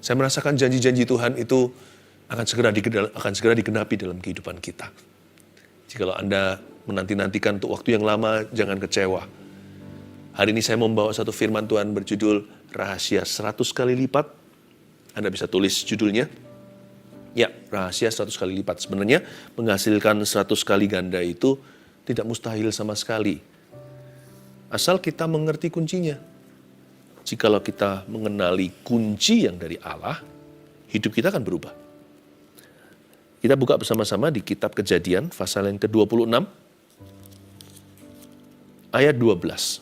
Saya merasakan janji-janji Tuhan itu akan segera digenapi dalam kehidupan kita. Jikalau Anda menanti-nantikan untuk waktu yang lama, jangan kecewa. Hari ini saya membawa satu firman Tuhan berjudul Rahasia 100 kali lipat. Anda bisa tulis judulnya. Ya, rahasia 100 kali lipat. Sebenarnya menghasilkan 100 kali ganda itu tidak mustahil sama sekali. Asal kita mengerti kuncinya. Jikalau kita mengenali kunci yang dari Allah, hidup kita akan berubah. Kita buka bersama-sama di kitab Kejadian, pasal yang ke-26, ayat 12.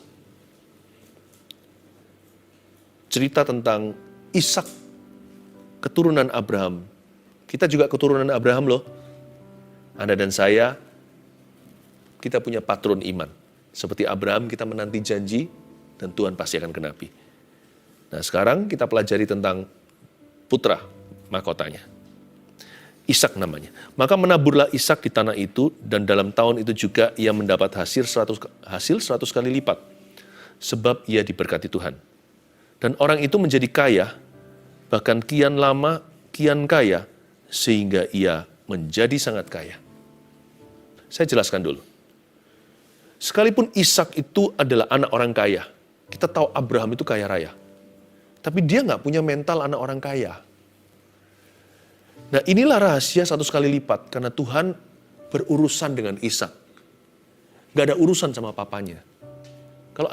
Cerita tentang Ishak, keturunan Abraham. Kita juga keturunan Abraham loh. Anda dan saya, kita punya patron iman. Seperti Abraham, kita menanti janji, dan Tuhan pasti akan genapi. Nah, sekarang kita pelajari tentang putra mahkotanya. Ishak namanya. Maka menaburlah Ishak di tanah itu, dan dalam tahun itu juga ia mendapat hasil 100 kali lipat. Sebab ia diberkati Tuhan. Dan orang itu menjadi kaya, bahkan kian lama, kian kaya, sehingga ia menjadi sangat kaya. Saya jelaskan dulu. Sekalipun Ishak itu adalah anak orang kaya, kita tahu Abraham itu kaya raya. Tapi dia nggak punya mental anak orang kaya. Nah, inilah rahasia 100 kali lipat, karena Tuhan berurusan dengan Ishak. Nggak ada urusan sama papanya. Kalau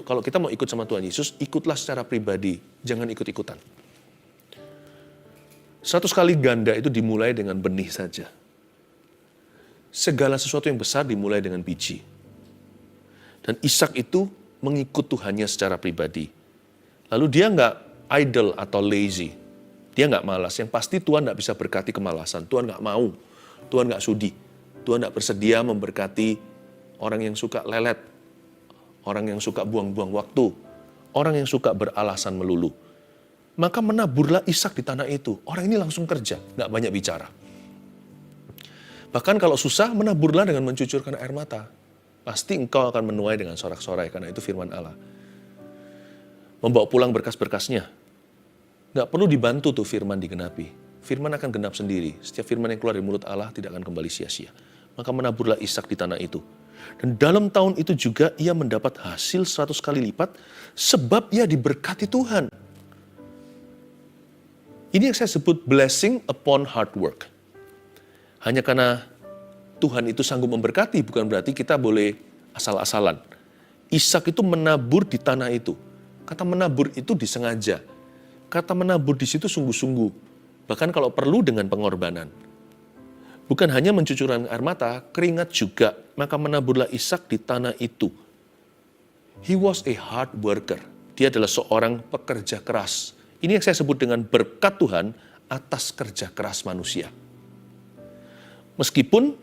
kalau kita mau ikut sama Tuhan Yesus, ikutlah secara pribadi, jangan ikut-ikutan. 100 kali ganda itu dimulai dengan benih saja. Segala sesuatu yang besar dimulai dengan biji. Dan Ishak itu mengikut Tuhannya secara pribadi. Lalu dia nggak idle atau lazy. Dia nggak malas. Yang pasti Tuhan nggak bisa berkati kemalasan. Tuhan nggak mau. Tuhan nggak sudi. Tuhan nggak bersedia memberkati orang yang suka lelet. Orang yang suka buang-buang waktu. Orang yang suka beralasan melulu. Maka menaburlah Ishak di tanah itu. Orang ini langsung kerja, nggak banyak bicara. Bahkan kalau susah, menaburlah dengan mencucurkan air mata. Pasti engkau akan menuai dengan sorak-sorai, karena itu firman Allah. Membawa pulang berkas-berkasnya. Nggak perlu dibantu tuh firman digenapi. Firman akan genap sendiri. Setiap firman yang keluar dari mulut Allah tidak akan kembali sia-sia. Maka menaburlah Ishak di tanah itu. Dan dalam tahun itu juga ia mendapat hasil 100 kali lipat, sebab ia diberkati Tuhan. Ini yang saya sebut blessing upon hard work. Hanya karena Tuhan itu sanggup memberkati, bukan berarti kita boleh asal-asalan. Ishak itu menabur di tanah itu. Kata menabur itu disengaja. Kata menabur di situ sungguh-sungguh. Bahkan kalau perlu dengan pengorbanan. Bukan hanya mencucurkan air mata, keringat juga. Maka menaburlah Ishak di tanah itu. He was a hard worker. Dia adalah seorang pekerja keras. Ini yang saya sebut dengan berkat Tuhan atas kerja keras manusia. Meskipun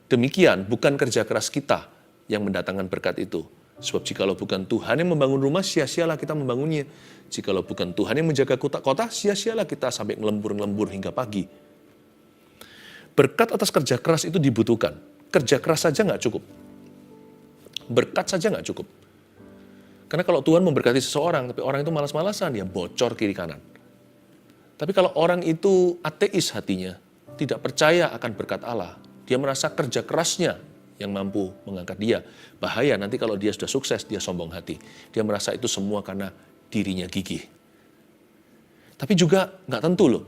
demikian, bukan kerja keras kita yang mendatangkan berkat itu. Sebab jikalau bukan Tuhan yang membangun rumah, sia-sialah kita membangunnya. Jikalau bukan Tuhan yang menjaga kota, sia-sialah kita sampai ngelembur-ngelembur hingga pagi. Berkat atas kerja keras itu dibutuhkan. Kerja keras saja nggak cukup. Berkat saja nggak cukup. Karena kalau Tuhan memberkati seseorang, tapi orang itu malas-malasan, dia bocor kiri kanan. Tapi kalau orang itu ateis hatinya, tidak percaya akan berkat Allah, dia merasa kerja kerasnya yang mampu mengangkat dia. Bahaya nanti kalau dia sudah sukses, dia sombong hati. Dia merasa itu semua karena dirinya gigih. Tapi juga nggak tentu loh.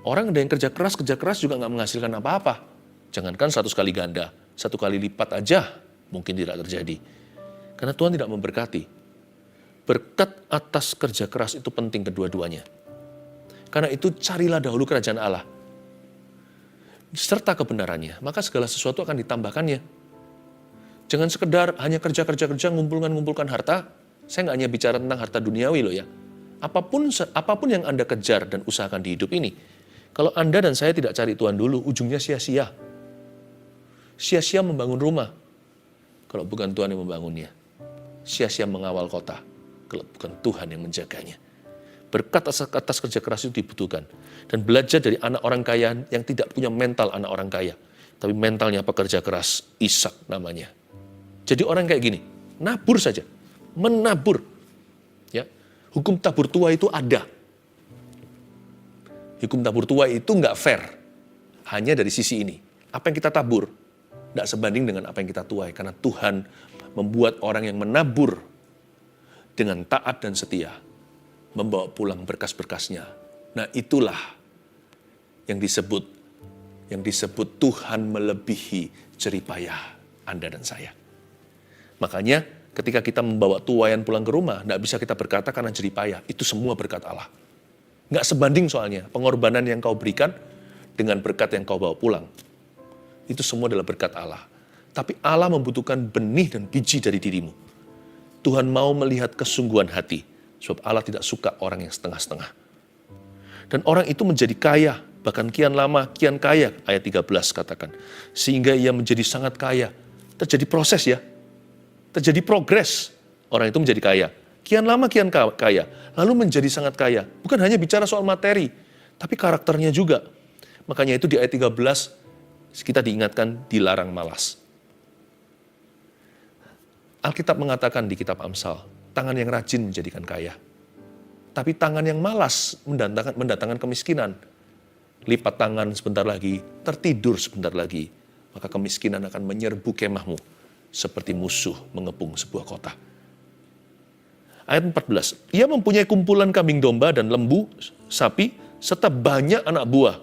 Orang ada yang kerja keras juga nggak menghasilkan apa-apa. Jangankan 100 kali ganda, 1 kali lipat aja mungkin tidak terjadi. Karena Tuhan tidak memberkati. Berkat atas kerja keras itu penting kedua-duanya. Karena itu carilah dahulu kerajaan Allah. Serta kebenarannya, maka segala sesuatu akan ditambahkannya. Jangan sekedar hanya kerja, ngumpulkan harta. Saya nggak hanya bicara tentang harta duniawi loh ya. Apapun yang Anda kejar dan usahakan di hidup ini, kalau Anda dan saya tidak cari Tuhan dulu, ujungnya sia-sia. Sia-sia membangun rumah, kalau bukan Tuhan yang membangunnya. Sia-sia mengawal kota, kalau bukan Tuhan yang menjaganya. Berkat atas kerja keras itu dibutuhkan. Dan belajar dari anak orang kaya yang tidak punya mental anak orang kaya. Tapi mentalnya pekerja keras, Ishak namanya. Jadi orang kayak gini, nabur saja. Menabur. Ya. Hukum tabur tuai itu ada. Hukum tabur tuai itu nggak fair. Hanya dari sisi ini. Apa yang kita tabur, nggak sebanding dengan apa yang kita tuai. Karena Tuhan membuat orang yang menabur dengan taat dan setia, membawa pulang berkas-berkasnya. Nah itulah yang disebut Tuhan melebihi jeripayah Anda dan saya. Makanya ketika kita membawa tuaian pulang ke rumah, tidak bisa kita berkata karena jeripayah. Itu semua berkat Allah. Nggak sebanding soalnya pengorbanan yang kau berikan dengan berkat yang kau bawa pulang. Itu semua adalah berkat Allah. Tapi Allah membutuhkan benih dan biji dari dirimu. Tuhan mau melihat kesungguhan hati. Sebab Allah tidak suka orang yang setengah-setengah. Dan orang itu menjadi kaya, bahkan kian lama, kian kaya, ayat 13 katakan. Sehingga ia menjadi sangat kaya. Terjadi proses ya, terjadi progres. Orang itu menjadi kaya. Kian lama, kian kaya. Lalu menjadi sangat kaya. Bukan hanya bicara soal materi, tapi karakternya juga. Makanya itu di ayat 13, kita diingatkan dilarang malas. Alkitab mengatakan di kitab Amsal, tangan yang rajin menjadikan kaya. Tapi tangan yang malas mendatangkan kemiskinan. Lipat tangan sebentar lagi, tertidur sebentar lagi. Maka kemiskinan akan menyerbu kemahmu. Seperti musuh mengepung sebuah kota. Ayat 14. Ia mempunyai kumpulan kambing domba dan lembu, sapi, serta banyak anak buah.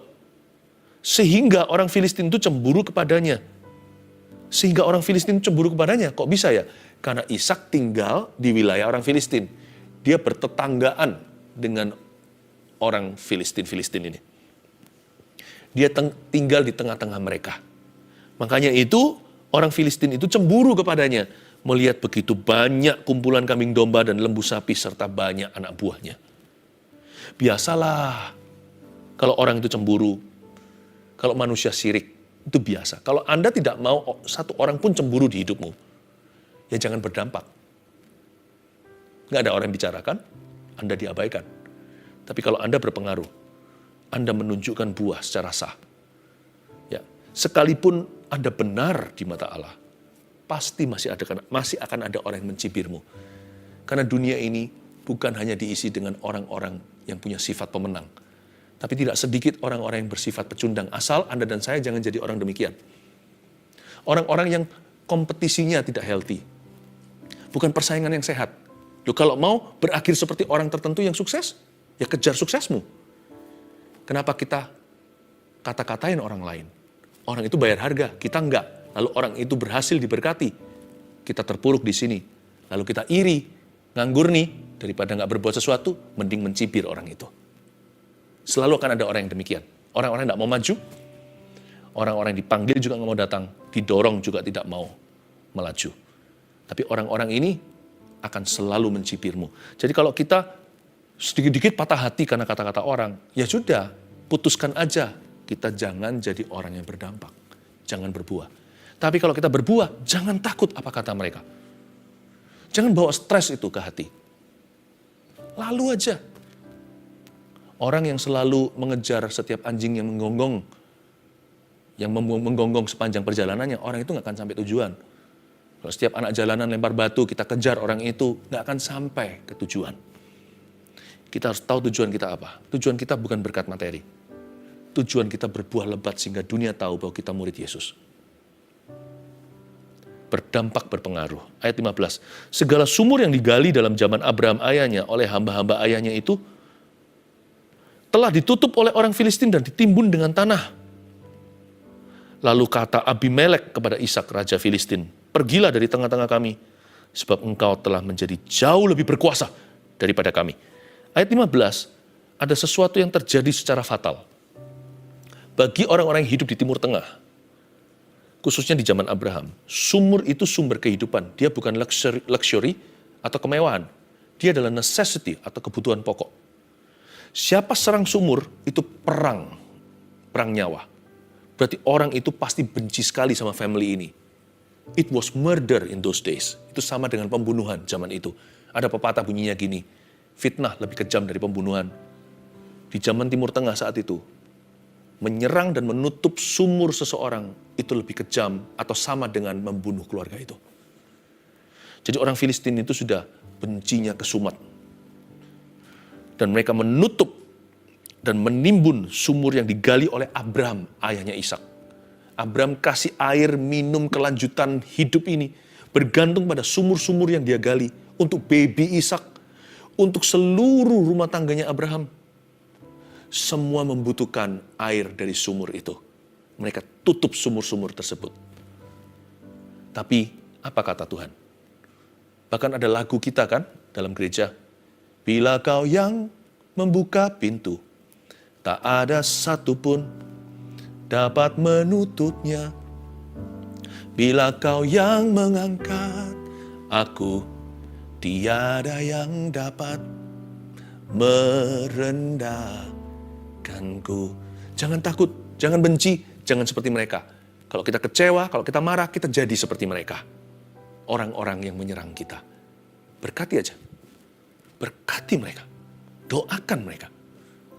Sehingga orang Filistin itu cemburu kepadanya. Kok bisa ya? Karena Ishak tinggal di wilayah orang Filistin. Dia bertetanggaan dengan orang Filistin ini. Dia tinggal di tengah-tengah mereka. Makanya itu orang Filistin itu cemburu kepadanya. Melihat begitu banyak kumpulan kambing domba dan lembu sapi serta banyak anak buahnya. Biasalah kalau orang itu cemburu. Kalau manusia sirik itu biasa. Kalau Anda tidak mau satu orang pun cemburu di hidupmu, ya jangan berdampak. Nggak ada orang yang bicarakan, Anda diabaikan. Tapi kalau Anda berpengaruh, Anda menunjukkan buah secara sah. Ya, sekalipun Anda benar di mata Allah, pasti masih akan ada orang yang mencibirmu. Karena dunia ini bukan hanya diisi dengan orang-orang yang punya sifat pemenang, tapi tidak sedikit orang-orang yang bersifat pecundang. Asal Anda dan saya jangan jadi orang demikian. Orang-orang yang kompetisinya tidak healthy. Bukan persaingan yang sehat. Loh, kalau mau berakhir seperti orang tertentu yang sukses, ya kejar suksesmu. Kenapa kita kata-katain orang lain? Orang itu bayar harga, kita enggak. Lalu orang itu berhasil diberkati. Kita terpuruk di sini. Lalu kita iri, nganggur nih, daripada nggak berbuat sesuatu, mending mencibir orang itu. Selalu akan ada orang yang demikian. Orang-orang yang tidak mau maju, orang-orang yang dipanggil juga nggak mau datang, didorong juga tidak mau melaju. Tapi orang-orang ini akan selalu mencibirmu. Jadi kalau kita sedikit-sedikit patah hati karena kata-kata orang, ya sudah, putuskan aja. Kita jangan jadi orang yang berdampak. Jangan berbuah. Tapi kalau kita berbuah, jangan takut apa kata mereka. Jangan bawa stres itu ke hati. Lalu aja. Orang yang selalu mengejar setiap anjing yang menggonggong, sepanjang perjalanannya, orang itu nggak akan sampai tujuan. Kalau setiap anak jalanan lempar batu, kita kejar orang itu, nggak akan sampai ke tujuan. Kita harus tahu tujuan kita apa. Tujuan kita bukan berkat materi. Tujuan kita berbuah lebat sehingga dunia tahu bahwa kita murid Yesus. Berdampak, berpengaruh. Ayat 15. Segala sumur yang digali dalam zaman Abraham ayahnya oleh hamba-hamba ayahnya itu telah ditutup oleh orang Filistin dan ditimbun dengan tanah. Lalu kata Abimelek kepada Ishak, raja Filistin, pergilah dari tengah-tengah kami, sebab engkau telah menjadi jauh lebih berkuasa daripada kami. Ayat 15, ada sesuatu yang terjadi secara fatal. Bagi orang-orang yang hidup di Timur Tengah, khususnya di zaman Abraham, sumur itu sumber kehidupan. Dia bukan luxury atau kemewahan. Dia adalah necessity atau kebutuhan pokok. Siapa serang sumur, itu perang nyawa. Berarti orang itu pasti benci sekali sama family ini. It was murder in those days. Itu sama dengan pembunuhan zaman itu. Ada pepatah bunyinya gini, fitnah lebih kejam dari pembunuhan. Di zaman Timur Tengah saat itu, menyerang dan menutup sumur seseorang itu lebih kejam atau sama dengan membunuh keluarga itu. Jadi orang Filistin itu sudah bencinya kesumat. Dan mereka menutup dan menimbun sumur yang digali oleh Abraham, ayahnya Ishak. Abraham kasih air minum kelanjutan hidup ini bergantung pada sumur-sumur yang dia gali untuk baby Ishak, untuk seluruh rumah tangganya Abraham. Semua membutuhkan air dari sumur itu. Mereka tutup sumur-sumur tersebut. Tapi apa kata Tuhan? Bahkan ada lagu kita kan dalam gereja. Bila kau yang membuka pintu, tak ada satupun dapat menutupnya. Bila kau yang mengangkat aku, tiada yang dapat merendahkanku. Jangan takut, jangan benci, jangan seperti mereka. Kalau kita kecewa, kalau kita marah, kita jadi seperti mereka. Orang-orang yang menyerang kita. Berkati aja. Berkati mereka. Doakan mereka.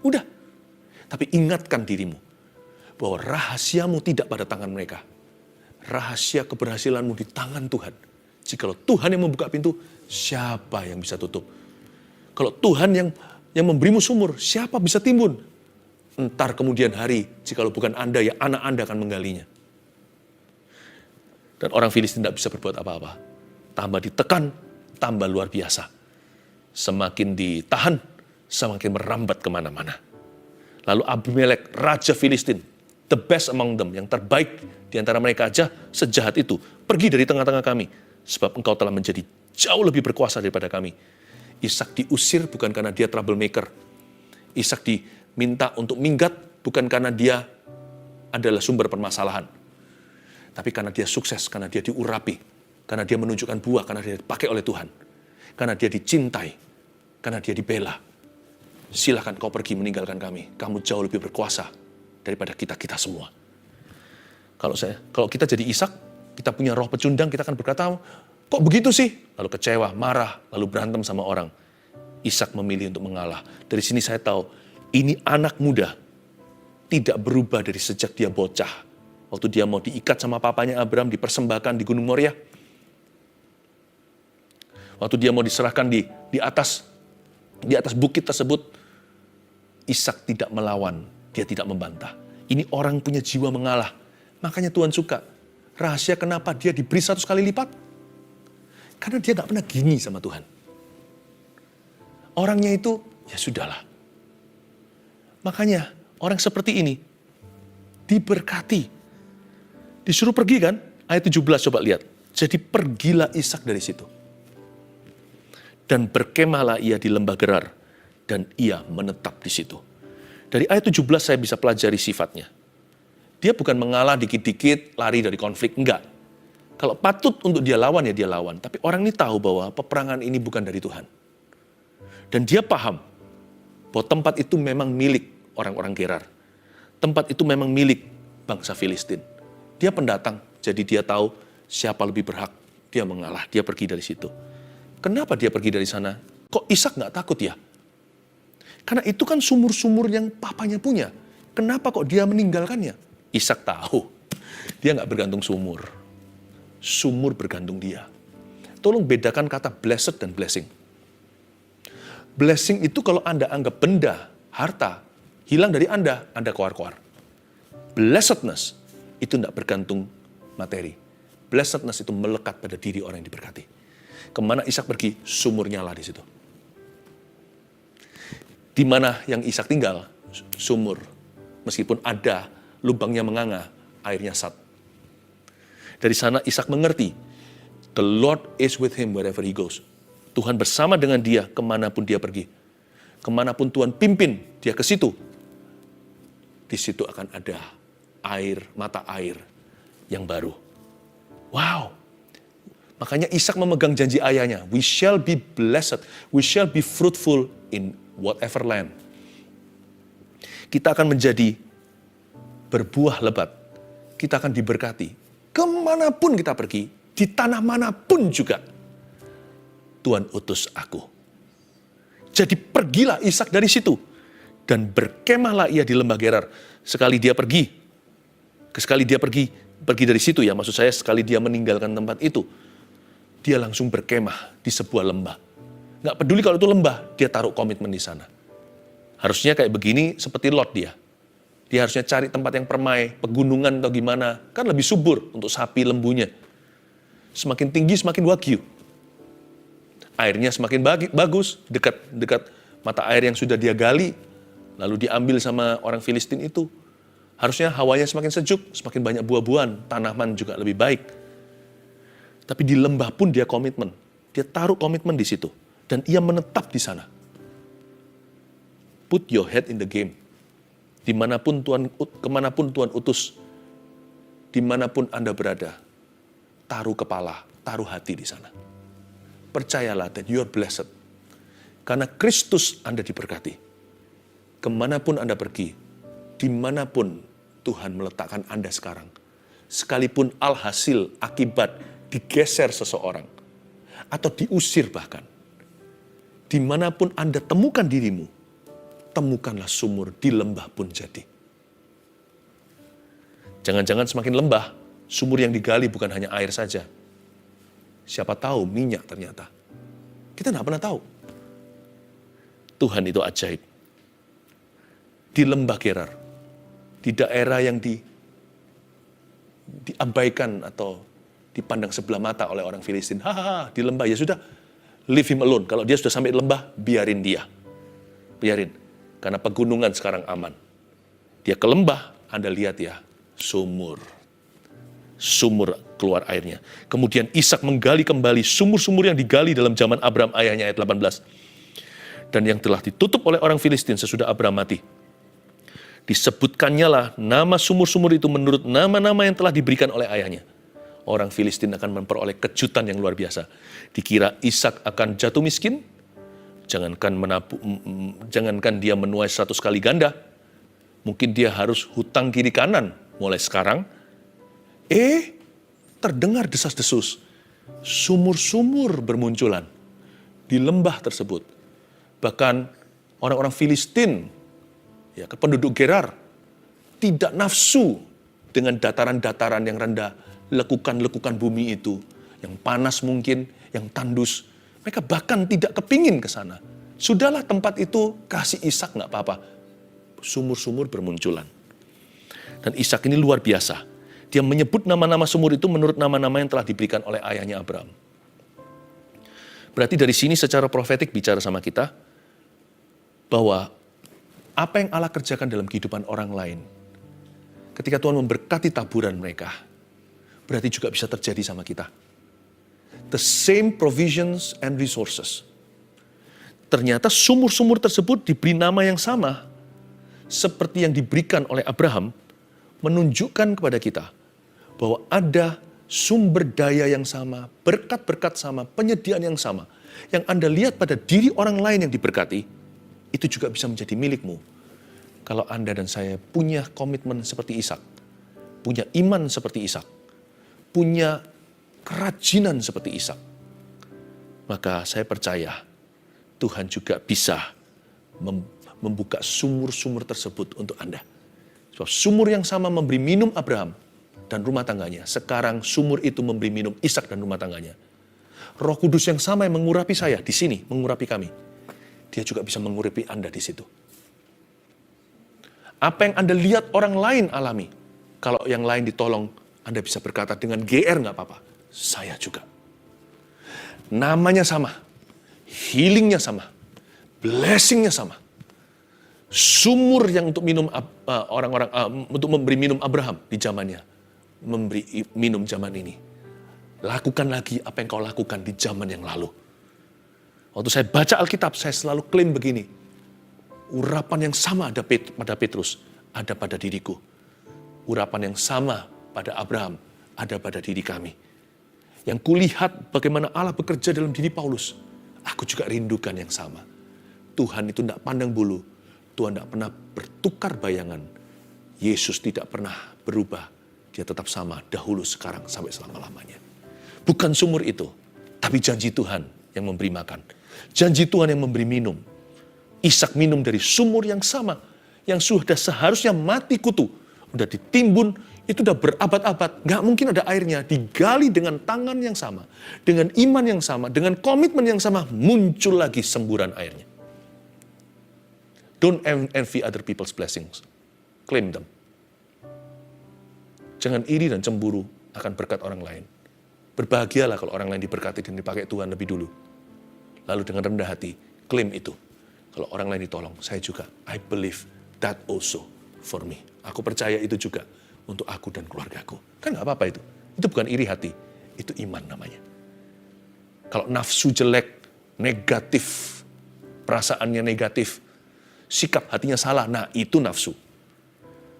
Udah. Tapi ingatkan dirimu bahwa rahasiamu tidak pada tangan mereka. Rahasia keberhasilanmu di tangan Tuhan. Jikalau Tuhan yang membuka pintu, siapa yang bisa tutup? Kalau Tuhan yang memberimu sumur, siapa bisa timbun? Entar kemudian hari, jikalau bukan Anda, ya anak Anda akan menggalinya. Dan orang Filistin tidak bisa berbuat apa-apa. Tambah ditekan, tambah luar biasa. Semakin ditahan, semakin merambat kemana-mana. Lalu Abimelek, raja Filistin, the best among them, yang terbaik di antara mereka aja, sejahat itu, pergi dari tengah-tengah kami, sebab engkau telah menjadi jauh lebih berkuasa daripada kami. Ishak diusir bukan karena dia troublemaker. Ishak diminta untuk minggat bukan karena dia adalah sumber permasalahan. Tapi karena dia sukses, karena dia diurapi, karena dia menunjukkan buah, karena dia dipakai oleh Tuhan. Karena dia dicintai, karena dia dibela. Silahkan kau pergi meninggalkan kami. Kamu jauh lebih berkuasa daripada kita semua. Kalau kita jadi Ishak, kita punya roh pecundang, kita akan berkata, kok begitu sih? Lalu kecewa, marah, lalu berantem sama orang. Ishak memilih untuk mengalah. Dari sini saya tahu, ini anak muda tidak berubah dari sejak dia bocah. Waktu dia mau diikat sama papanya Abraham, dipersembahkan di Gunung Moria. Waktu dia mau diserahkan di atas bukit tersebut, Ishak tidak melawan, dia tidak membantah. Ini orang punya jiwa mengalah. Makanya Tuhan suka. Rahasia kenapa dia diberi 100 kali lipat? Karena dia gak pernah gini sama Tuhan. Orangnya itu, ya sudahlah. Makanya orang seperti ini diberkati. Disuruh pergi kan? Ayat 17 coba lihat. Jadi pergilah Ishak dari situ. Dan berkemahlah ia di lembah Gerar. Dan ia menetap di situ. Dari ayat 17 saya bisa pelajari sifatnya. Dia bukan mengalah dikit-dikit, lari dari konflik. Enggak. Kalau patut untuk dia lawan, ya dia lawan. Tapi orang ini tahu bahwa peperangan ini bukan dari Tuhan. Dan dia paham bahwa tempat itu memang milik orang-orang Gerar. Tempat itu memang milik bangsa Filistin. Dia pendatang, jadi dia tahu siapa lebih berhak. Dia mengalah, dia pergi dari situ. Kenapa dia pergi dari sana? Kok Ishak nggak takut ya? Karena itu kan sumur-sumur yang papanya punya. Kenapa kok dia meninggalkannya? Ishak tahu, dia nggak bergantung sumur. Sumur bergantung dia. Tolong bedakan kata blessed dan blessing. Blessing itu kalau Anda anggap benda, harta, hilang dari Anda keluar-keluar. Blessedness itu tidak bergantung materi. Blessedness itu melekat pada diri orang yang diberkati. Kemana Ishak pergi, sumur nyala di situ. Di mana yang Ishak tinggal, sumur. Meskipun ada lubangnya menganga, airnya sat. Dari sana Ishak mengerti, the Lord is with him wherever he goes. Tuhan bersama dengan dia kemanapun dia pergi. Kemanapun Tuhan pimpin dia ke situ. Di situ akan ada air, mata air yang baru. Wow. Makanya Ishak memegang janji ayahnya. We shall be blessed. We shall be fruitful in whatever land. Kita akan menjadi berbuah lebat. Kita akan diberkati. Kemanapun kita pergi, di tanah manapun juga. Tuhan utus aku. Jadi pergilah Ishak dari situ. Dan berkemahlah ia di lembah Gerar. Sekali dia pergi dari situ ya, maksud saya sekali dia meninggalkan tempat itu, dia langsung berkemah di sebuah lembah. Nggak peduli kalau itu lembah, dia taruh komitmen di sana. Harusnya kayak begini seperti Lot dia. Dia harusnya cari tempat yang permai, pegunungan atau gimana. Kan lebih subur untuk sapi lembunya. Semakin tinggi semakin wagyu. Airnya semakin bagus, dekat mata air yang sudah dia gali. Lalu diambil sama orang Filistin itu. Harusnya hawanya semakin sejuk, semakin banyak buah-buahan, tanaman juga lebih baik. Tapi di lembah pun dia komitmen. Dia taruh komitmen di situ. Dan ia menetap di sana. Put your head in the game. Kemanapun Tuhan utus, dimanapun Anda berada, taruh kepala, taruh hati di sana. Percayalah that you are blessed. Karena Kristus Anda diberkati. Kemanapun Anda pergi, dimanapun Tuhan meletakkan Anda sekarang, sekalipun alhasil akibat digeser seseorang, atau diusir bahkan, dimanapun Anda temukan dirimu, temukanlah sumur di lembah pun jadi. Jangan-jangan semakin lembah, sumur yang digali bukan hanya air saja. Siapa tahu minyak ternyata. Kita tidak pernah tahu. Tuhan itu ajaib. Di lembah Gerar, di daerah yang diabaikan atau dipandang sebelah mata oleh orang Filistin. Hahaha, di lembah, ya sudah, leave him alone. Kalau dia sudah sampai di lembah, biarin dia. Biarin. Karena pegunungan sekarang aman. Dia ke lembah, Anda lihat ya, sumur. Sumur keluar airnya. Kemudian Ishak menggali kembali sumur-sumur yang digali dalam zaman Abraham ayahnya, ayat 18. Dan yang telah ditutup oleh orang Filistin sesudah Abraham mati. Disebutkannya lah nama sumur-sumur itu menurut nama-nama yang telah diberikan oleh ayahnya. Orang Filistin akan memperoleh kejutan yang luar biasa. Dikira Ishak akan jatuh miskin, jangankan dia menuai 100 kali ganda, mungkin dia harus hutang kiri kanan mulai sekarang. Terdengar desas-desus, sumur-sumur bermunculan di lembah tersebut. Bahkan orang-orang Filistin, ya, penduduk Gerar, tidak nafsu dengan dataran-dataran yang rendah, lekukan-lekukan bumi itu, yang panas mungkin, yang tandus. Mereka bahkan tidak kepingin ke sana. Sudahlah tempat itu, kasih Ishak nggak apa-apa. Sumur-sumur bermunculan. Dan Ishak ini luar biasa. Dia menyebut nama-nama sumur itu menurut nama-nama yang telah diberikan oleh ayahnya Abraham. Berarti dari sini secara profetik bicara sama kita, bahwa apa yang Allah kerjakan dalam kehidupan orang lain, ketika Tuhan memberkati taburan mereka, berarti juga bisa terjadi sama kita. The same provisions and resources. Ternyata sumur-sumur tersebut diberi nama yang sama, seperti yang diberikan oleh Abraham, menunjukkan kepada kita bahwa ada sumber daya yang sama, berkat-berkat sama, penyediaan yang sama. Yang Anda lihat pada diri orang lain yang diberkati, itu juga bisa menjadi milikmu. Kalau Anda dan saya punya komitmen seperti Ishak, punya iman seperti Ishak, punya kerajinan seperti Ishak, maka saya percaya Tuhan juga bisa membuka sumur-sumur tersebut untuk Anda. Sebab sumur yang sama memberi minum Abraham dan rumah tangganya. Sekarang sumur itu memberi minum Ishak dan rumah tangganya. Roh Kudus yang sama yang mengurapi saya di sini, mengurapi kami. Dia juga bisa mengurapi Anda di situ. Apa yang Anda lihat orang lain alami, kalau yang lain ditolong, Anda bisa berkata dengan GR nggak apa-apa. Saya juga. Namanya sama, healingnya sama, blessingnya sama. Sumur yang untuk minum orang-orang untuk memberi minum Abraham di zamannya, memberi minum zaman ini. Lakukan lagi apa yang kau lakukan di zaman yang lalu. Waktu saya baca Alkitab, saya selalu klaim begini. Urapan yang sama ada pada Petrus, ada pada diriku. Urapan yang sama pada Abraham, ada pada diri kami. Yang kulihat bagaimana Allah bekerja dalam diri Paulus, aku juga rindukan yang sama. Tuhan itu tidak pandang bulu, Tuhan tidak pernah bertukar bayangan. Yesus tidak pernah berubah, dia tetap sama dahulu, sekarang, sampai selama-lamanya. Bukan sumur itu, tapi janji Tuhan yang memberi makan. Janji Tuhan yang memberi minum. Ishak minum dari sumur yang sama, yang sudah seharusnya mati kutu. Udah ditimbun, itu udah berabad-abad. Gak mungkin ada airnya, digali dengan tangan yang sama. Dengan iman yang sama, dengan komitmen yang sama, muncul lagi semburan airnya. Don't envy other people's blessings. Claim them. Jangan iri dan cemburu akan berkat orang lain. Berbahagialah kalau orang lain diberkati dan dipakai Tuhan lebih dulu. Lalu dengan rendah hati, klaim itu. Kalau orang lain ditolong, saya juga. I believe that also for me. Aku percaya itu juga untuk aku dan keluargaku. Kan gak apa-apa itu. Itu bukan iri hati. Itu iman namanya. Kalau nafsu jelek, negatif, perasaannya negatif, sikap hatinya salah, nah itu nafsu.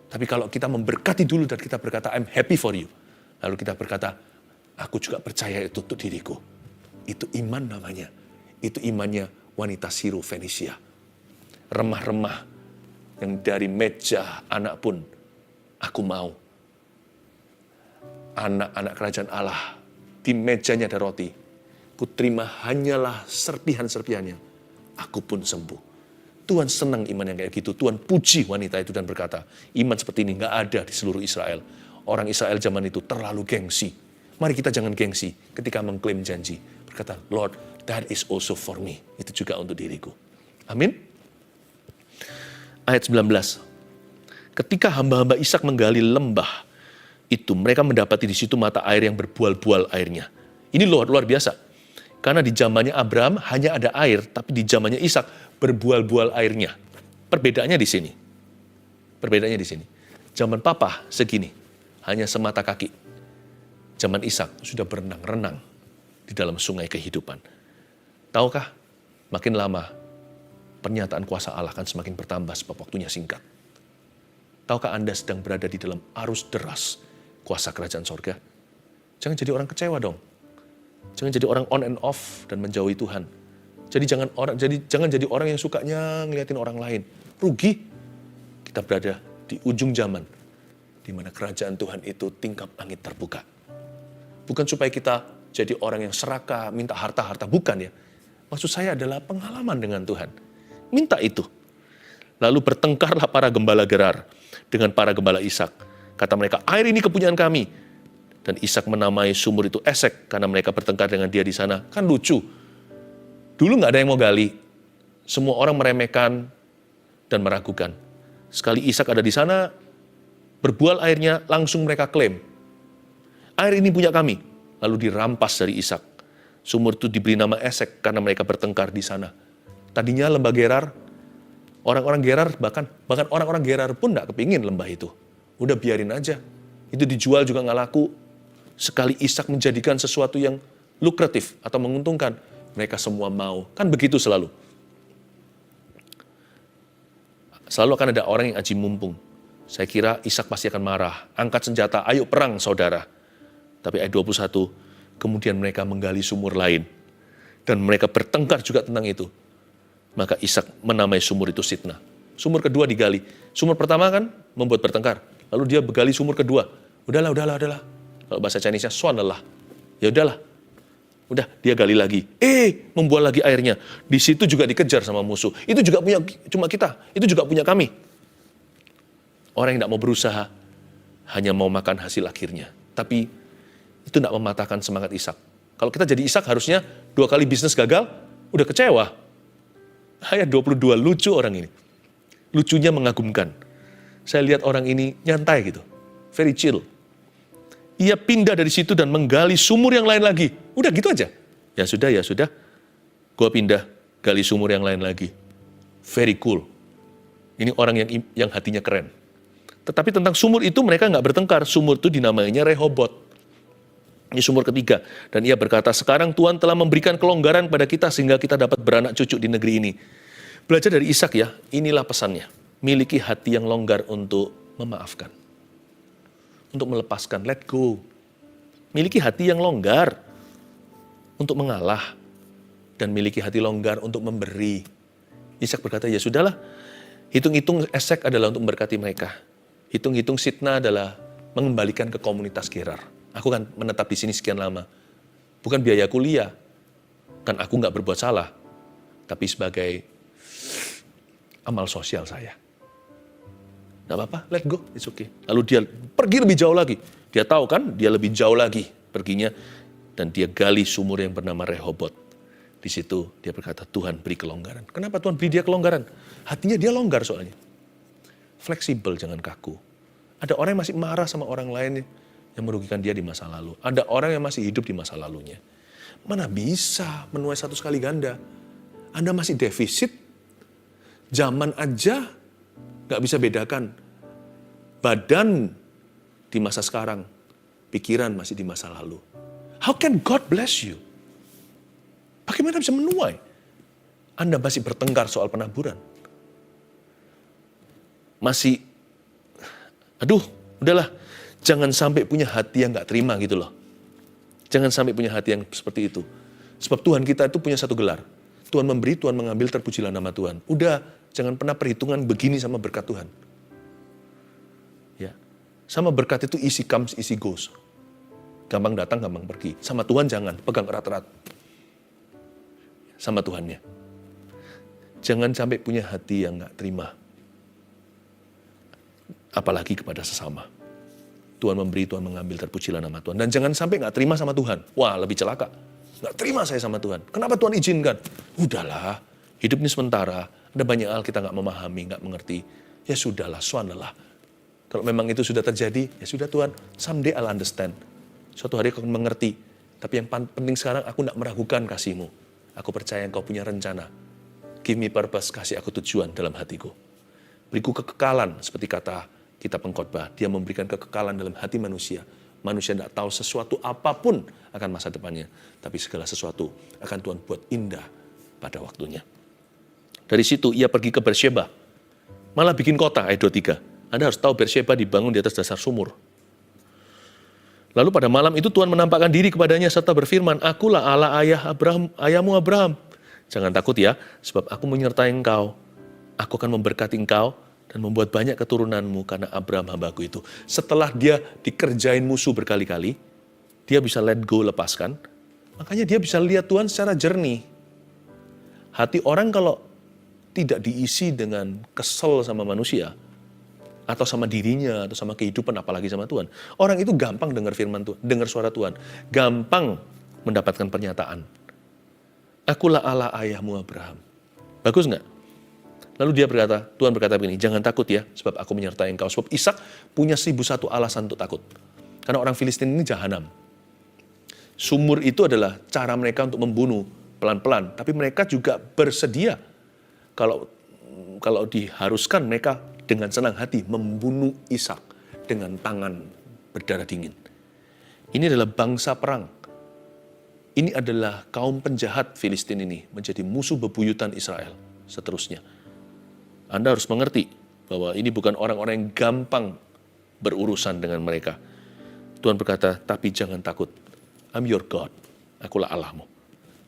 Tapi kalau kita memberkati dulu dan kita berkata, I'm happy for you. Lalu kita berkata, aku juga percaya itu untuk diriku. Itu iman namanya. Itu imannya wanita Siro Fenisia. Remah-remah yang dari meja anak pun aku mau. Anak-anak kerajaan Allah di mejanya ada roti. Ku terima hanyalah serpihan-serpihannya. Aku pun sembuh. Tuhan senang iman yang kayak gitu. Tuhan puji wanita itu dan berkata, iman seperti ini gak ada di seluruh Israel. Orang Israel zaman itu terlalu gengsi. Mari kita jangan gengsi ketika mengklaim janji. Berkata, Lord, that is also for me. Itu juga untuk diriku. Amin. Ayat 19. Ketika hamba-hamba Ishak menggali lembah itu, mereka mendapati di situ mata air yang berbual-bual airnya. Ini luar biasa. Karena di zamannya Abraham hanya ada air, tapi di zamannya Ishak berbual-bual airnya. Perbedaannya di sini. Perbedaannya di sini. Zaman papa segini, hanya semata kaki. Zaman Ishak sudah berenang-renang di dalam sungai kehidupan. Tahukah, makin lama pernyataan kuasa Allah akan semakin bertambah sebab waktunya singkat. Tahukah Anda sedang berada di dalam arus deras kuasa kerajaan sorga? Jangan jadi orang kecewa dong. Jangan jadi orang on and off dan menjauhi Tuhan. Jangan jadi orang yang sukanya ngeliatin orang lain. Rugi. Kita berada di ujung zaman di mana kerajaan Tuhan itu tingkap langit terbuka. Bukan supaya kita jadi orang yang serakah, minta harta-harta, bukan ya. Maksud saya adalah pengalaman dengan Tuhan. Minta itu. Lalu bertengkarlah para gembala Gerar dengan para gembala Ishak. Kata mereka, air ini kepunyaan kami. Dan Ishak menamai sumur itu Esek karena mereka bertengkar dengan dia di sana. Kan lucu. Dulu nggak ada yang mau gali. Semua orang meremehkan dan meragukan. Sekali Ishak ada di sana, berbual airnya, langsung mereka klaim. Air ini punya kami. Lalu dirampas dari Ishak. Sumur itu diberi nama Esek karena mereka bertengkar di sana. Tadinya lembah Gerar, orang-orang Gerar, bahkan orang-orang Gerar pun nggak kepingin lembah itu. Udah biarin aja. Itu dijual juga nggak laku. Sekali Ishak menjadikan sesuatu yang lukratif atau menguntungkan, mereka semua mau. Kan begitu selalu. Selalu akan ada orang yang aji mumpung. Saya kira Ishak pasti akan marah. Angkat senjata, ayo perang saudara. Tapi ayat 21, kemudian mereka menggali sumur lain. Dan mereka bertengkar juga tentang itu. Maka Ishak menamai sumur itu Sitna. Sumur kedua digali. Sumur pertama kan membuat bertengkar. Lalu dia begali sumur kedua. Udahlah. Kalau bahasa Chinese-nya, swanlah. Ya udahlah. Udah, dia gali lagi. Membual lagi airnya. Di situ juga dikejar sama musuh. Itu juga punya cuma kita. Itu juga punya kami. Orang yang tidak mau berusaha, hanya mau makan hasil akhirnya. Tapi itu tidak mematahkan semangat Ishak. Kalau kita jadi Ishak harusnya 2 kali bisnis gagal, udah kecewa. Ayat 22, lucu orang ini. Lucunya mengagumkan. Saya lihat orang ini nyantai gitu. Very chill. Ia pindah dari situ dan menggali sumur yang lain lagi. Udah gitu aja. Ya sudah. Gua pindah, gali sumur yang lain lagi. Very cool. Ini orang yang hatinya keren. Tetapi tentang sumur itu mereka nggak bertengkar. Sumur itu dinamainya Rehobot. Ini sumur ketiga. Dan ia berkata, sekarang Tuhan telah memberikan kelonggaran pada kita sehingga kita dapat beranak cucu di negeri ini. Belajar dari Ishak ya, inilah pesannya. Miliki hati yang longgar untuk memaafkan. Untuk melepaskan, let go. Miliki hati yang longgar untuk mengalah. Dan miliki hati longgar untuk memberi. Ishak berkata, ya sudahlah. Hitung-hitung Esek adalah untuk memberkati mereka. Hitung-hitung Sitna adalah mengembalikan ke komunitas Gerar. Aku kan menetap di sini sekian lama. Bukan biaya kuliah. Kan aku nggak berbuat salah. Tapi sebagai amal sosial saya. Nggak apa-apa, let go, it's okay. Lalu dia pergi lebih jauh lagi. Dia tahu kan, dia lebih jauh lagi perginya. Dan dia gali sumur yang bernama Rehobot. Di situ dia berkata, Tuhan beri kelonggaran. Kenapa Tuhan beri dia kelonggaran? Hatinya dia longgar soalnya. Fleksibel, jangan kaku. Ada orang yang masih marah sama orang lain yang merugikan dia di masa lalu. Ada orang yang masih hidup di masa lalunya. Mana bisa menuai 100 kali ganda? Anda masih defisit. Zaman aja gak bisa bedakan. Badan di masa sekarang. Pikiran masih di masa lalu. How can God bless you? Bagaimana bisa menuai? Anda masih bertengkar soal penaburan. Masih, udahlah. Jangan sampai punya hati yang gak terima gitu loh. Jangan sampai punya hati yang seperti itu. Sebab Tuhan kita itu punya satu gelar. Tuhan memberi, Tuhan mengambil, terpujilah nama Tuhan. Udah, jangan pernah perhitungan begini sama berkat Tuhan. Ya, sama berkat itu easy comes, easy goes. Gampang datang, gampang pergi. Sama Tuhan jangan, pegang erat-erat. Sama Tuhannya. Jangan sampai punya hati yang gak terima. Apalagi kepada sesama. Tuhan memberi, Tuhan mengambil, terpujilah nama Tuhan. Dan jangan sampai gak terima sama Tuhan. Wah, lebih celaka. Gak terima saya sama Tuhan. Kenapa Tuhan izinkan? Udahlah, hidup ini sementara. Ada banyak hal kita gak memahami, gak mengerti. Ya sudahlah, swanelah. Kalau memang itu sudah terjadi, ya sudah Tuhan, someday I'll understand. Suatu hari aku akan mengerti. Tapi yang penting sekarang, aku gak meragukan kasih-Mu. Aku percaya Engkau punya rencana. Give me purpose, kasih aku tujuan dalam hatiku. Beriku kekekalan, seperti kata kitab Pengkhotbah. Dia memberikan kekekalan dalam hati manusia. Manusia tidak tahu sesuatu apapun akan masa depannya. Tapi segala sesuatu akan Tuhan buat indah pada waktunya. Dari situ ia pergi ke Beersheba. Malah bikin kota, ayat 23. Anda harus tahu Beersheba dibangun di atas dasar sumur. Lalu pada malam itu Tuhan menampakkan diri kepadanya serta berfirman, Akulah Allah ayahmu Abraham. Jangan takut ya, sebab aku menyertai engkau. Aku akan memberkati engkau dan membuat banyak keturunanmu karena Abraham hambaku itu. Setelah dia dikerjain musuh berkali-kali, dia bisa let go, lepaskan. Makanya dia bisa lihat Tuhan secara jernih. Hati orang kalau tidak diisi dengan kesel sama manusia, atau sama dirinya, atau sama kehidupan, apalagi sama Tuhan. Orang itu gampang dengar firman Tuhan, dengar suara Tuhan. Gampang mendapatkan pernyataan. Akulah Allah ayahmu Abraham. Bagus nggak? Lalu dia berkata, Tuhan berkata begini, jangan takut ya, sebab aku menyertai engkau. Sebab Ishak punya 1001 alasan untuk takut. Karena orang Filistin ini jahanam. Sumur itu adalah cara mereka untuk membunuh pelan-pelan. Tapi mereka juga bersedia. Kalau diharuskan mereka dengan senang hati membunuh Ishak dengan tangan berdarah dingin. Ini adalah bangsa perang. Ini adalah kaum penjahat Filistin ini menjadi musuh bebuyutan Israel seterusnya. Anda harus mengerti bahwa ini bukan orang-orang yang gampang berurusan dengan mereka. Tuhan berkata, tapi jangan takut. I'm your God. Akulah Allahmu.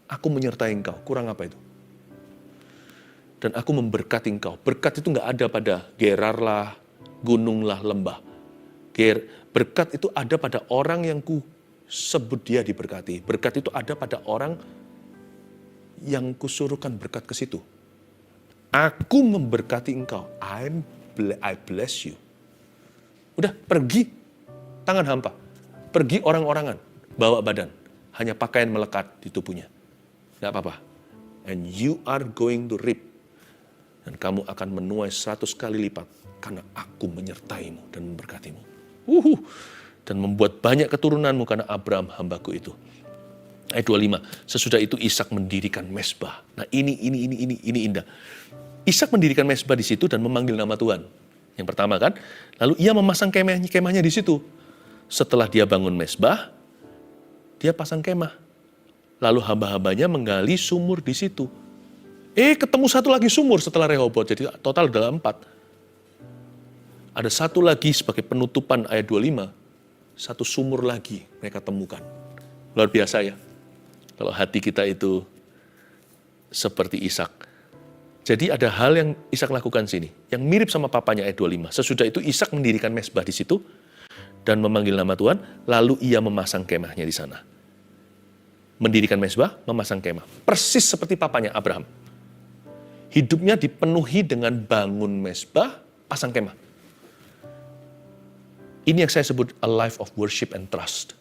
Aku menyertai engkau. Kurang apa itu? Dan aku memberkati engkau. Berkat itu nggak ada pada Gerar lah, gunung lah, lembah. Berkat itu ada pada orang yang ku sebut dia diberkati. Berkat itu ada pada orang yang kusuruhkan berkat ke situ. Aku memberkati engkau. I bless you. Udah, pergi. Tangan hampa. Pergi orang-orangan. Bawa badan. Hanya pakaian melekat di tubuhnya. Nggak apa-apa. And you are going to reap. Dan kamu akan menuai 100 kali lipat. Karena aku menyertaimu dan memberkatimu. Dan membuat banyak keturunanmu karena Abraham hambaku itu. Ayat 25. Sesudah itu Ishak mendirikan mezbah. Nah ini indah. Ishak mendirikan mezbah di situ dan memanggil nama Tuhan. Yang pertama kan. Lalu ia memasang kemahnya di situ. Setelah dia bangun mezbah, dia pasang kemah. Lalu hamba-hambanya menggali sumur di situ. Ketemu satu lagi sumur setelah Rehobot. Jadi total ada 4. Ada satu lagi sebagai penutupan ayat 25. Satu sumur lagi mereka temukan. Luar biasa ya. Kalau hati kita itu seperti Ishak. Jadi ada hal yang Ishak lakukan sini. Yang mirip sama papanya ayat 25. Sesudah itu Ishak mendirikan mezbah di situ. Dan memanggil nama Tuhan. Lalu ia memasang kemahnya di sana. Mendirikan mezbah, memasang kemah. Persis seperti papanya Abraham. Hidupnya dipenuhi dengan bangun mezbah, pasang kemah. Ini yang saya sebut a life of worship and trust.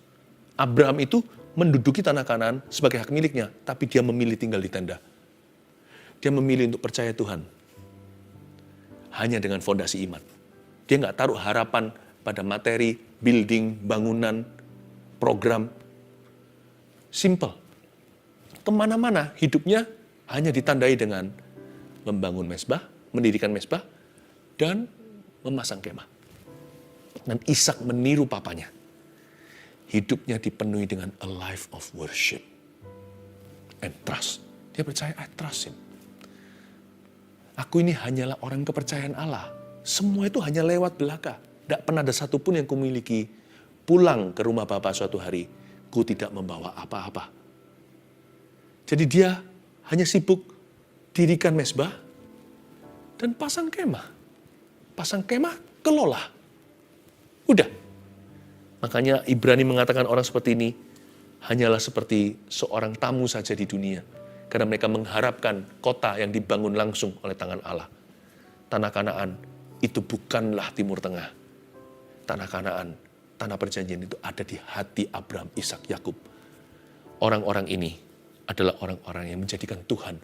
Abraham itu menduduki tanah Kanaan sebagai hak miliknya, tapi dia memilih tinggal di tenda. Dia memilih untuk percaya Tuhan hanya dengan fondasi iman. Dia nggak taruh harapan pada materi, building, bangunan, program. Simple. Kemana-mana hidupnya hanya ditandai dengan membangun mezbah, mendirikan mezbah, dan memasang kemah. Dan Ishak meniru papanya. Hidupnya dipenuhi dengan a life of worship and trust. Dia percaya, I trust him. Aku ini hanyalah orang kepercayaan Allah. Semua itu hanya lewat belaka. Tidak pernah ada satupun yang kumiliki. Pulang ke rumah Bapa suatu hari, ku tidak membawa apa-apa. Jadi dia hanya sibuk dirikan mezbah dan pasang kemah. Pasang kemah, kelola. Udah. Makanya Ibrani mengatakan orang seperti ini hanyalah seperti seorang tamu saja di dunia. Karena mereka mengharapkan kota yang dibangun langsung oleh tangan Allah. Tanah Kanaan itu bukanlah Timur Tengah. Tanah Kanaan, tanah perjanjian itu ada di hati Abraham, Ishak, Yakub. Orang-orang ini adalah orang-orang yang menjadikan Tuhan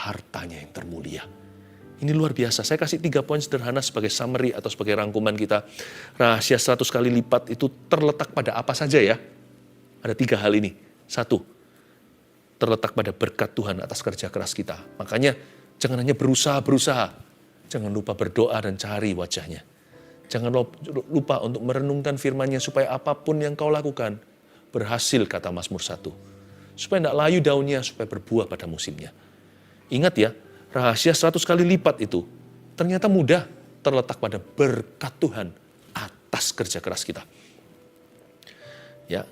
hartanya yang termulia. Ini luar biasa. Saya kasih 3 poin sederhana sebagai summary atau sebagai rangkuman kita. Rahasia 100 kali lipat itu terletak pada apa saja ya? Ada 3 hal ini. 1, terletak pada berkat Tuhan atas kerja keras kita. Makanya jangan hanya berusaha. Jangan lupa berdoa dan cari wajahnya. Jangan lupa untuk merenungkan firman-Nya supaya apapun yang kau lakukan berhasil, kata Mazmur 1. Supaya tidak layu daunnya, supaya berbuah pada musimnya. Ingat ya, rahasia 100 kali lipat itu ternyata mudah, terletak pada berkat Tuhan atas kerja keras kita. Ya,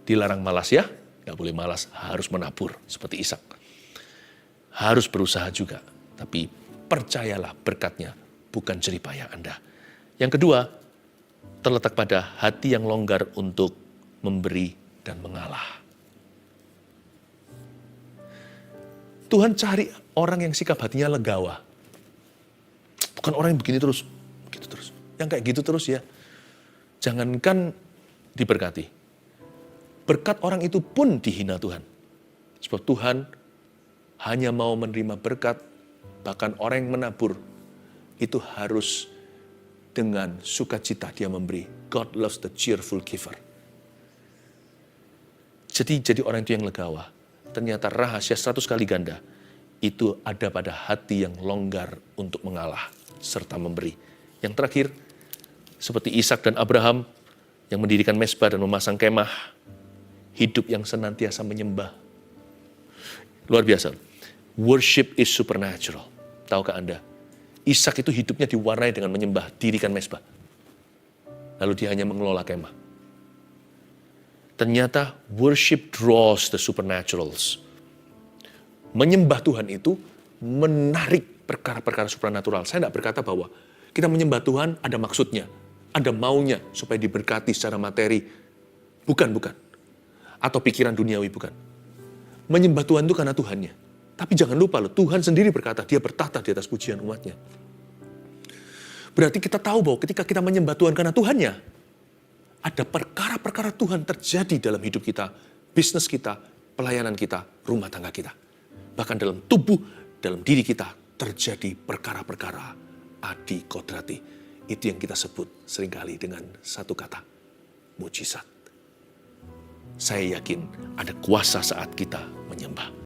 dilarang malas ya, nggak boleh malas, harus menabur seperti Ishak. Harus berusaha juga, tapi percayalah berkatnya bukan jeripayah Anda. Yang kedua, terletak pada hati yang longgar untuk memberi dan mengalah. Tuhan cari orang yang sikap hatinya legawa. Bukan orang yang begini terus, begitu terus. Yang kayak gitu terus ya. Jangankan diberkati. Berkat orang itu pun dihina Tuhan. Sebab Tuhan hanya mau menerima berkat, bahkan orang yang menabur, itu harus dengan sukacita dia memberi. God loves the cheerful giver. Jadi orang itu yang legawa. Ternyata rahasia 100 kali ganda itu ada pada hati yang longgar untuk mengalah serta memberi. Yang terakhir, seperti Ishak dan Abraham yang mendirikan mezbah dan memasang kemah, hidup yang senantiasa menyembah. Luar biasa. Worship is supernatural. Tahukah Anda? Ishak itu hidupnya diwarnai dengan menyembah, dirikan mezbah. Lalu dia hanya mengelola kemah. Ternyata worship draws the supernaturals. Menyembah Tuhan itu menarik perkara-perkara supernatural. Saya tidak berkata bahwa kita menyembah Tuhan ada maksudnya, ada maunya supaya diberkati secara materi. Bukan. Atau pikiran duniawi, bukan. Menyembah Tuhan itu karena Tuhannya. Tapi jangan lupa loh, Tuhan sendiri berkata, dia bertahta di atas pujian umatnya. Berarti kita tahu bahwa ketika kita menyembah Tuhan karena Tuhannya, ada perkara-perkara Tuhan terjadi dalam hidup kita, bisnis kita, pelayanan kita, rumah tangga kita. Bahkan dalam tubuh, dalam diri kita terjadi perkara-perkara adi kodrati. Itu yang kita sebut seringkali dengan satu kata, mujizat. Saya yakin ada kuasa saat kita menyembah.